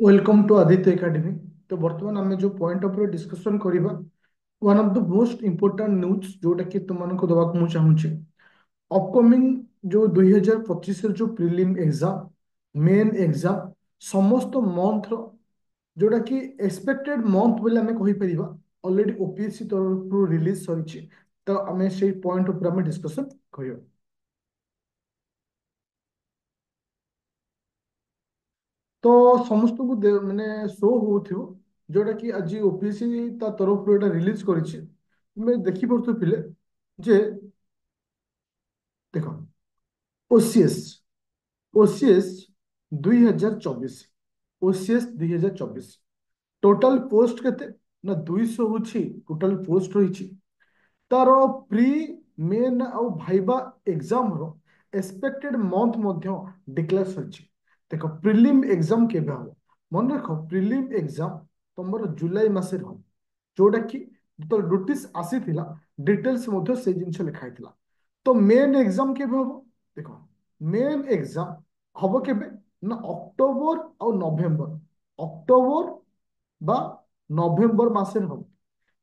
Welcome to Aditya academy. तो बर्तमान आम जो पॉइंट ऑफ डिस्कशन करवा one of the most important news जोटा कि तुमको दवाक मु चाहूँगी। अपकमिंग जो 2025 जो प्रिलिम एग्जाम मेन एग्जाम समस्त मंथ रो जोटा कि एक्सपेक्टेड मंथ बोले आम कहीपर ऑलरेडी ओपीएससी तरफ रिलीज सरी। तो आम से पॉइंट उपर डिस्कशन करवा। तो समस्त को माने शो हो जोटा कि आज ओपीएससी ता तरफ एटा रिलीज करिछि। मैं देखि पड़ुथिले जे देखो OCS OCS 2024 OCS 2024 total post केते ना 200 होछि। टोटल पोस्ट रही तार प्री मेन आउ भाइबा एग्जाम रो एक्सपेक्टेड मंथ मध्य डिक्लेयर सरिछि। देखो प्रिलिम एग्जाम केबे हो मन रख प्रिलिम एग्जाम तुमर जुलाई मासे हो जोटा कि तो नोटिस आसी थिला डिटेल्स मध्य से जिंस लिखाई थिला। तो मेन एग्जाम केबे हो देखो मेन एग्जाम हबो केबे ना अक्टोबर और नवेम्बर अक्टोबर बा नवेम्बर मासे हो।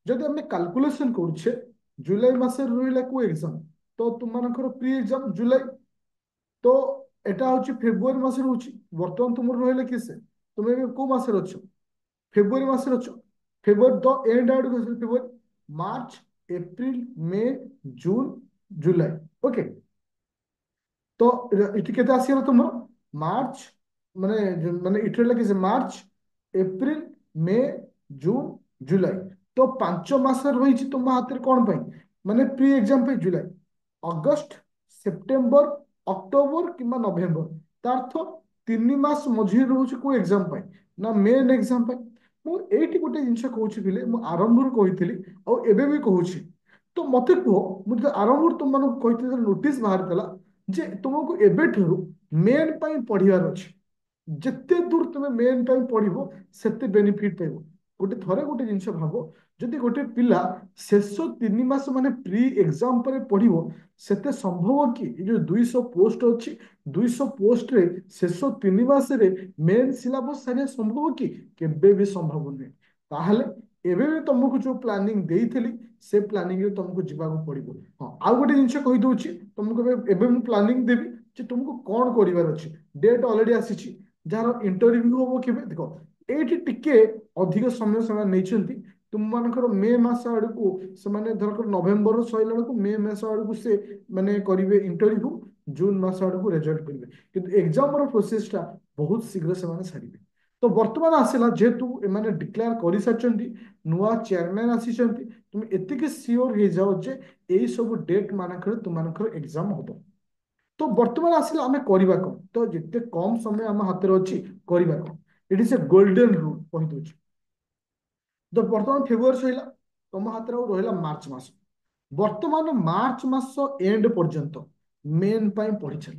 जदि आम कैलकुलेशन करुछे जुलाई मासे रहिला को एग्जाम तो तुमମାନଙ୍କର प्री एग्जाम जुलाई तो एटा होची फेब्रुआरी मासे रहउची। वर्तमान तुमर रहिला किसे तुम ଏବେ को मासे रछ फेब्रुआरी मासे रछ फेब्रुआरी तो एंड आउट कर फेब्रुआरी मार्च एप्रिल मे जून जुलाई ओके। तो इटी केते आसीला तुमर मार्च माने माने इटी रहला किसे मार्च एप्रिल मे जून जुलाई तो 5 मास रही तुम हाथ में कौन पाई माने प्री एग्जाम पे जुलाई अगस्त सेप्टेम्बर अक्टोबर कि नवेम्बर तार्थ 3 मास मझे रोचे को एग्जाम पाई ना मेन एग्जाम पाई। मुझे गोटे जिन कहूँ मु आरंभ कही आबे भी कहूँ तो मत कह मुझे आरंभ तुम कही नोटिस बाहर जे तुमको एबेठू मेन पढ़िबार अच्छे जिते दूर तुम मेन टाइम पढ़ो सेते बेनिफिट पाइब। गोटे थरे गोटे जिनस भाव जदि गोटे पिला शेष 3 मास माने प्री एग्जाम पर पढ़ो सेते संभव कि जो 200 पोस्ट अच्छी 200 पोस्ट रे शेष 3 मास रे मेन सिलेबस सारे संभव कि केबे भी संभव नहीं। ताहले एबे भी तुमको जो प्लानिंग देइथिली से प्लानिंग रे तुमको जीवाको पड़िबो। हाँ आउ गोटे जिनस कहि दउची तुमको एबे मु प्लानिंग देबी जे तुमको कौन करिवार अछि डेट ऑलरेडी आसीची जार इंटरव्यू हम के देख ये टिके अधिक समय से नहीं तुम मानकर मे मास आड़ को धरकर नवेम्बर सैला बेलू मे मास आड़ को से माने करेंगे इंटरव्यू जून मास आड़ को रिजल्ट करेंगे कि एग्जाम प्रोसेसटा बहुत शीघ्र से सारे। तो बर्तमान आसला जेहेतु एमाने डिक्लेयर कर सारी नुआ चेयरमैन आसी तुम एतिक सियोर हो जाओ जे यही सब डेट मानक तुम एग्जाम हम। तो बर्तमान आसिले आमे करबा कौन तो जिते कम समय आम हाथ में अच्छी करबा कौन it is a golden rule कही दूची। तो बर्तमान फेब्रुआरी सहिला तुम हाथ में रहा मार्च मास बर्तमान मार्च मास एंड पर्यंत मेन पढ़ी चल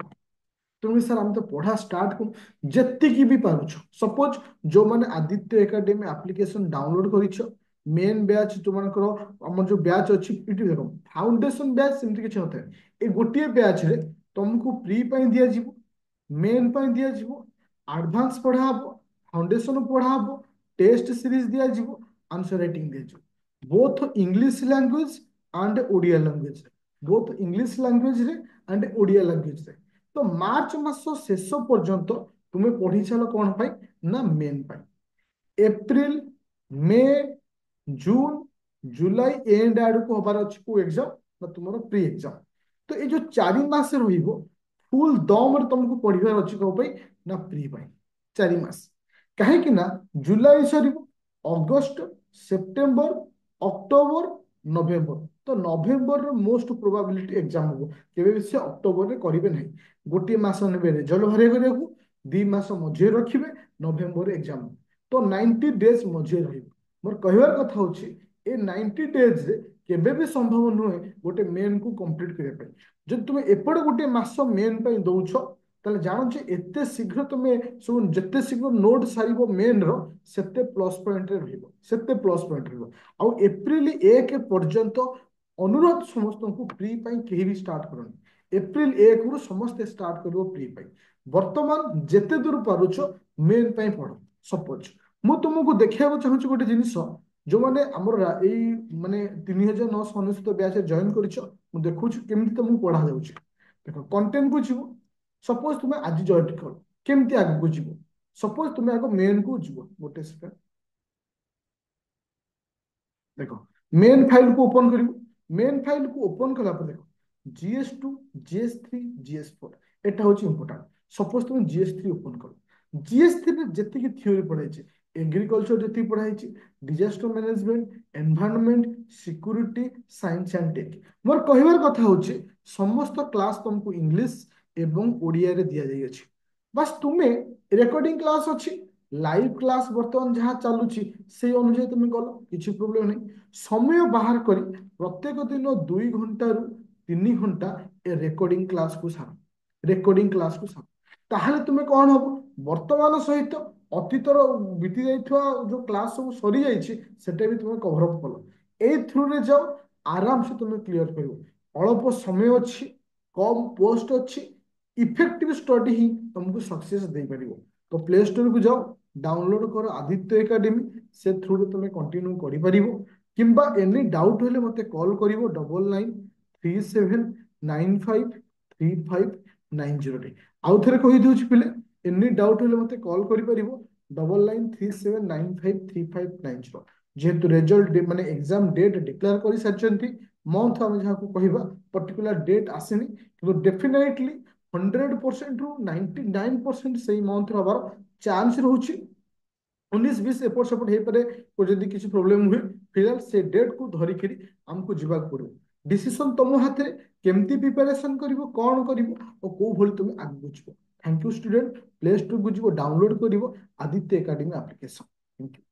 तुम सर आम तो पढ़ा स्टार्ट कर जेतिकी भी पारुछ सपोज जो मैंने आदित्य एकेडमी एप्लिकेशन डाउनलोड कर मेन बैच तुमको आम जो बैच अच्छी देख फाउंडेशन बैच सेमती किसी नए ये गोटे बैच रे तुमको प्री दि मेन दि एडवांस पढ़ा फाउंडेशन पढ़ा टेस्ट सीरीज दि आंसर राइटिंग दि both English language and Odia language both English language रे एंड ओडिया लैंग्वेज रे। तो मार्च मास शेष पर्यंत तुम्हें पढ़ी चल कौन पाई ना main pi April May June July and आड़ को हबार अच्छी को एग्जाम ना तुम प्री एग्जाम। तो ये जो 4 मास फुल दम तुमको पढ़ार अच्छी कौ ना प्री 4 मास कहीं ना जुलाई sir August September October November तो नवेम्बर मोस्ट प्रोबाबिलिटी एग्जाम हम केवे से अक्टोबर में करेंगे ना गोटे मस ने रिजल्ट बाहर करा 2 मास मझे रखिए नवेम्बर एग्जाम तो 90 डेज मझे मोर कहबार कथा हूँ ये 90 डेज केबे भी संभव नुहे गोटे मेन को कंप्लीट करने जब तुम एपटे गोटे मस मेन दौछ ताले जान एते शीघ्र तुम सब जिते शीघ्र नोट सार मेन रते प्लस पॉइंट सेते प्लस पॉइंट आउ एप्रिल 1 पर्यंत अनुरोध समस्त को प्री कहीं भी स्टार्ट करनी एप्रिल 1 रु समस्ते स्टार्ट कर प्री बर्तमान जेते दूर पारुछ मेन पढ़ सपोज मु तुमको देखा चाहूँ गोटे जिनिस जो मैंने आमर यही माने 3999 बैच जॉइन कर देखु केमी तुमको पढ़ा जाऊँ देख कंटेंट को जीव सपोज तुम्हें आज जॉइन कर केमती आगे को जीव सपोज तुम्हें आगे मेन को जीव गोटे सेकेंड देखो मेन फाइल को ओपन करियो मेन फाइल को ओपन कला पर देखो GS2 GS3 GS4 एटा होची इंपोर्टेंट सपोज तुम GS3 ओपन करो GS3 रे जति की थ्योरी पढ़ाई छै एग्रीकल्चर जति पढ़ाई छै disaster management environment security science and tech मोर कहबार कथा होची समस्त क्लास तुमको इंग्लिश एवं ओडिया रे दिया जाई अछि बस तुम्हें रेकॉर्डिंग क्लास अच्छी लाइव क्लास बर्तमान जहाँ चलुची से अनुसार तुम गल किसी प्रोब्लेम नहीं समय बाहर करी प्रत्येक दिन 2 घंटा रु 3 घंटा ए रेकॉर्डिंग क्लास को सार रेकॉर्डिंग क्लास को सार ताहले तुम कौन हम वर्तमान सहित अतीतर बीती जाइथवा जो क्लास सब सरी जाइछि सेटा भी तुम कवर अप कल ए थ्रू रे जाओ आराम से तुम क्लियर करियो अल्प समय अच्छी कम पोस्ट अच्छी इफेक्टिव स्टडी ही तुमको सक्सेस दे पारिबो तो प्ले स्टोर को जाओ डाउनलोड करो आदित्य एकेडमी से थ्रू रे तुम कंटिन्यू करि परिबो किंबा एनी डाउट हेले मते कॉल करिवो 9937953590 रे आउ थरे कहि दउछि पिले एनी डाउट हेले मते कॉल करि परिबो 9937953590 जेहेतु रिजल्ट माने एग्जाम डेट डिक्लेयर करि सारचंती मंथ हम जहाँ को कहिबा पर्टिकुलर डेट आसेनी किंतु डेफिनेटली 100% रु 99% से मंथ हबार चांस रोचे 19-20 एपट सेपट हो पारे जदि किसी प्रोब्लेम हुए फिलहाल से डेट को धरिकी आमको जीवा पड़ो डिसीजन तुम हाथ में केमती प्रिपरेशन करिवो कौन करिवो और को भली तुम आगे जीव thank you student play store को जीव डाउनलोड करिवो Aditya academy application thank you.